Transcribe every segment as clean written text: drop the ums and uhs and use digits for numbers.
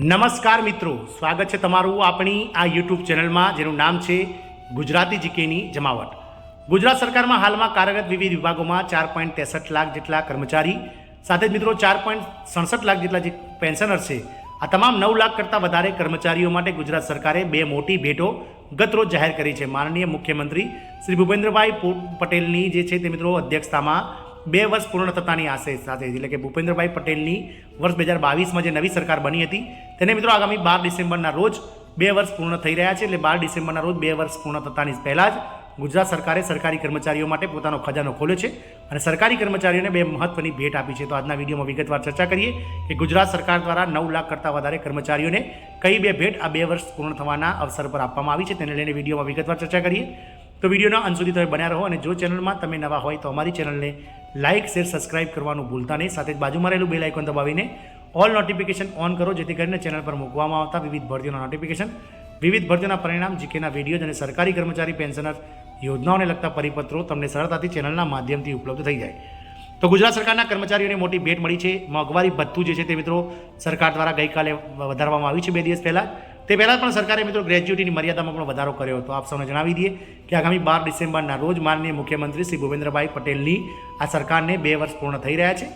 નમસ્કાર મિત્રો, સ્વાગત છે તમારું આપણી આ યુટ્યુબ ચેનલમાં જેનું નામ છે ગુજરાતી જીકેની જમાવટ। ગુજરાત સરકારમાં હાલમાં કાર્યરત વિવિધ વિભાગોમાં 4.63 લાખ જેટલા કર્મચારી સાથે જ મિત્રો 4.67 લાખ જેટલા જે પેન્શનર છે, આ તમામ 9 લાખ કરતાં વધારે કર્મચારીઓ માટે ગુજરાત સરકારે બે મોટી ભેટો ગતરોજ જાહેર કરી છે। માનનીય મુખ્યમંત્રી શ્રી ભૂપેન્દ્રભાઈ પટેલની જે છે તે મિત્રો અધ્યક્ષતામાં 2 વર્ષ પૂર્ણ થતાની આશય સાથે એટલે કે ભૂપેન્દ્રભાઈ પટેલની વર્ષ 2022માં જે નવી સરકાર બની હતી તેને મિત્રો આગામી 12 ડિસેમ્બરના રોજ 2 વર્ષ પૂર્ણ થઈ રહ્યા છે। એટલે 12 ડિસેમ્બરના રોજ 2 વર્ષ પૂર્ણ થતાની પહેલાં જ ગુજરાત સરકારે સરકારી કર્મચારીઓ માટે પોતાનો ખજાનો ખોલ્યો છે અને સરકારી કર્મચારીઓને બે મહત્વની ભેટ આપી છે। તો આજના વિડીયોમાં વિગતવાર ચર્ચા કરીએ કે ગુજરાત સરકાર દ્વારા 9 લાખ કરતાં વધારે કર્મચારીઓને કઈ બે ભેટ આ 2 વર્ષ પૂર્ણ થવાના અવસર પર આપવામાં આવી છે તેને લઈને વિડીયોમાં વિગતવાર ચર્ચા કરીએ। તો વિડીયોના અંત સુધી તમે બન્યા રહો અને જો ચેનલમાં તમે નવા હોય તો અમારી ચેનલને લાઇક શેર સબસ્ક્રાઇબ કરવાનું ભૂલતા નહીં, સાથે જ બાજુમાં રહેલું બેલ આઇકોન દબાવીને ઓલ નોટિફિકેશન ઓન કરો જેથી કરીને ચેનલ પર મૂકવામાં આવતા વિવિધ ભરતીઓના નોટિફિકેશન, વિવિધ ભરતીઓના પરિણામ, જીકેના વિડીયો અને સરકારી કર્મચારી પેન્શનર યોજનાઓને લગતા પરિપત્રો તમને સરળતાથી ચેનલના માધ્યમથી ઉપલબ્ધ થઈ જાય। તો ગુજરાત સરકારના કર્મચારીઓને મોટી ભેટ મળી છે। મોંઘવારી ભથ્થું જે છે તે મિત્રો સરકાર દ્વારા ગઈકાલે વધારવામાં આવ્યું છે 2 દિવસ પહેલાં। તે પહેલાં પણ સરકારે મિત્રો ગ્રેજ્યુટીની મર્યાદામાં પણ વધારો કર્યો હતો। આપ સૌને જણાવી દઈએ કે આગામી 12 ડિસેમ્બરના રોજ માનનીય મુખ્યમંત્રી શ્રી ભૂપેન્દ્રભાઈ પટેલની આ સરકારને 2 વર્ષ પૂર્ણ થઈ રહ્યા છે।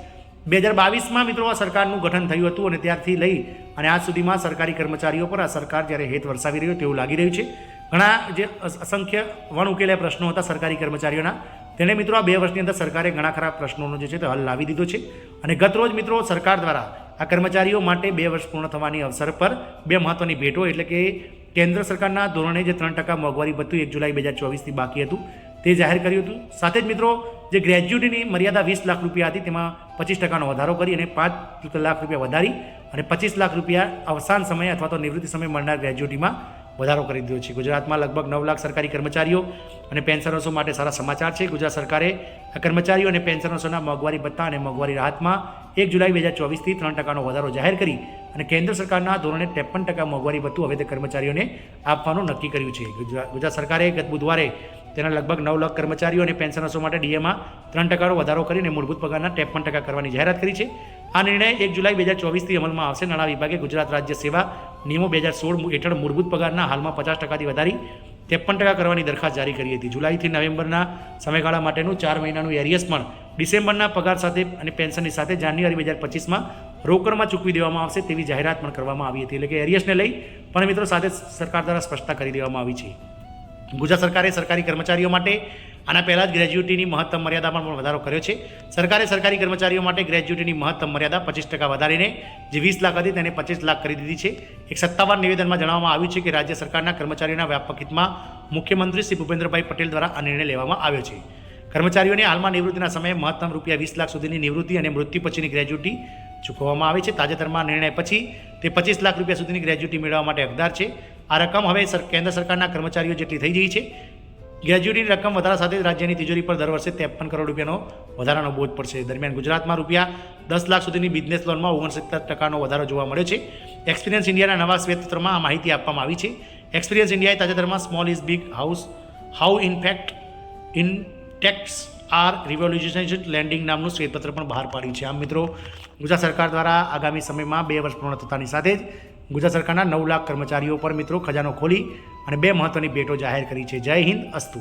2022માં મિત્રો આ સરકારનું ગઠન થયું હતું અને ત્યારથી લઈ અને આજ સુધીમાં સરકારી કર્મચારીઓ પર આ સરકાર જ્યારે હેત વરસાવી રહ્યો તેવું લાગી રહ્યું છે। ઘણા જે અસંખ્ય વણ ઉકેલ્યા પ્રશ્નો હતા સરકારી કર્મચારીઓના, તેને મિત્રો આ 2 વર્ષની અંદર સરકારે ઘણા ખરા પ્રશ્નોનો જે છે તે હલ લાવી દીધો છે અને ગતરોજ મિત્રો સરકાર દ્વારા આ કર્મચારીઓ માટે 2 વર્ષ પૂર્ણ થવાની અવસર પર બે મહત્વની ભેટો એટલે કે કેન્દ્ર સરકારના ધોરણે જે 3% મોંઘવારી ભથ્થું 1 જુલાઈ 2024થી બાકી હતું તે જાહેર કર્યું હતું। સાથે જ મિત્રો જે ગ્રેજ્યુટીની મર્યાદા 20 લાખ રૂપિયા હતી તેમાં 25%નો વધારો કરી અને 5 લાખ રૂપિયા વધારી અને 25 લાખ રૂપિયા અવસાન સમયે અથવા તો નિવૃત્તિ સમયે મળનાર ગ્રેજ્યુટીમાં વધારો કરી દીધો છે। ગુજરાતમાં લગભગ 9 લાખ સરકારી કર્મચારીઓ અને પેન્શનર્સો માટે સારા સમાચાર છે। ગુજરાત સરકારે આ કર્મચારીઓ અને પેન્શનર્સોના મોંઘવારી ભથ્થા અને મોંઘવારી રાહતમાં 1 જુલાઈ 2024થી 3%નો વધારો જાહેર કરી અને કેન્દ્ર સરકારના ધોરણે 53% મોંઘવારી ભથ્થું હવે તે કર્મચારીઓને આપવાનું નક્કી કર્યું છે। ગુજરાત સરકારે ગત બુધવારે તેના લગભગ 9 લાખ કર્મચારીઓ અને પેન્શનર્સો માટે ડીએમાં 3%નો વધારો કરીને મૂળભૂત પગારના 53% કરવાની જાહેરાત કરી છે। આ નિર્ણય 1 જુલાઈ 2024થી અમલમાં આવશે। નાણાં વિભાગે ગુજરાત રાજ્ય સેવા નિયમો 2016 હેઠળ મૂળભૂત પગારના હાલમાં 50%થી વધારી 53% કરવાની દરખાસ્ત જારી કરી હતી। જુલાઈથી નવેમ્બરના સમયગાળા માટેનું 4 મહિનાનું એરિયસ પણ ડિસેમ્બરના પગાર સાથે અને પેન્શનની સાથે જાન્યુઆરી 2025માં રોકડમાં ચૂકવી દેવામાં આવશે તેવી જાહેરાત પણ કરવામાં આવી હતી। એટલે કે એરિયસને લઈ પણ મિત્રો સાથે સરકાર દ્વારા સ્પષ્ટતા કરી દેવામાં આવી છે। ગુજરાત સરકારે સરકારી કર્મચારીઓ માટે આના પહેલાં જ ગ્રેજ્યુટીની મહત્તમ મર્યાદામાં પણ વધારો કર્યો છે। સરકારે સરકારી કર્મચારીઓ માટે ગ્રેજ્યુટીની મહત્તમ મર્યાદા 25% વધારીને જે 20 લાખ હતી તેને 25 લાખ કરી દીધી છે। એક સત્તાવાર નિવેદનમાં જણાવવામાં આવ્યું છે કે રાજ્ય સરકારના કર્મચારીઓના વ્યાપક હિતમાં મુખ્યમંત્રી શ્રી ભૂપેન્દ્રભાઈ પટેલ દ્વારા આ નિર્ણય લેવામાં આવ્યો છે। કર્મચારીઓને હાલમાં નિવૃત્તિના સમયે મહત્તમ રૂપિયા 20 લાખ સુધીની નિવૃત્તિ અને મૃત્યુ પછીની ગ્રેજ્યુટી ચૂકવવામાં આવે છે। તાજેતરમાં નિર્ણય પછી તે 25 લાખ રૂપિયા સુધીની ગ્રેજ્યુટી મેળવવા માટે હકદાર છે। આ રકમ હવે કેન્દ્ર સરકારના કર્મચારીઓ જેટલી થઈ ગઈ છે। ગ્રેજ્યુટીની રકમ વધારા સાથે રાજ્યની તિજોરી પર દર વર્ષે 53 કરોડ રૂપિયાનો વધારાનો બોજ પડશે। દરમિયાન ગુજરાતમાં રૂપિયા 10 લાખ સુધીની બિઝનેસ લોનમાં 69% વધારો જોવા મળ્યો છે। એક્સપિરિયન્સ ઇન્ડિયાના નવા શ્વેતપત્રમાં આ માહિતી આપવામાં આવી છે। એક્સપિરિયન્સ ઇન્ડિયાએ તાજેતરમાં small is big how in fact in tax are revolutionization landing નામનું શ્વેતપત્ર પણ બહાર પાડ્યું છે। આમ મિત્રો ગુજરાત સરકાર દ્વારા આગામી સમયમાં 2 વર્ષ પૂર્ણ થતાની સાથે જ ગુજરાત સરકારના 9 લાખ કર્મચારીઓ પર મિત્રો ખજાનો ખોલી અને બે મહત્વની ભેટો જાહેર કરી છે। જય હિન્દ, અસ્તુ।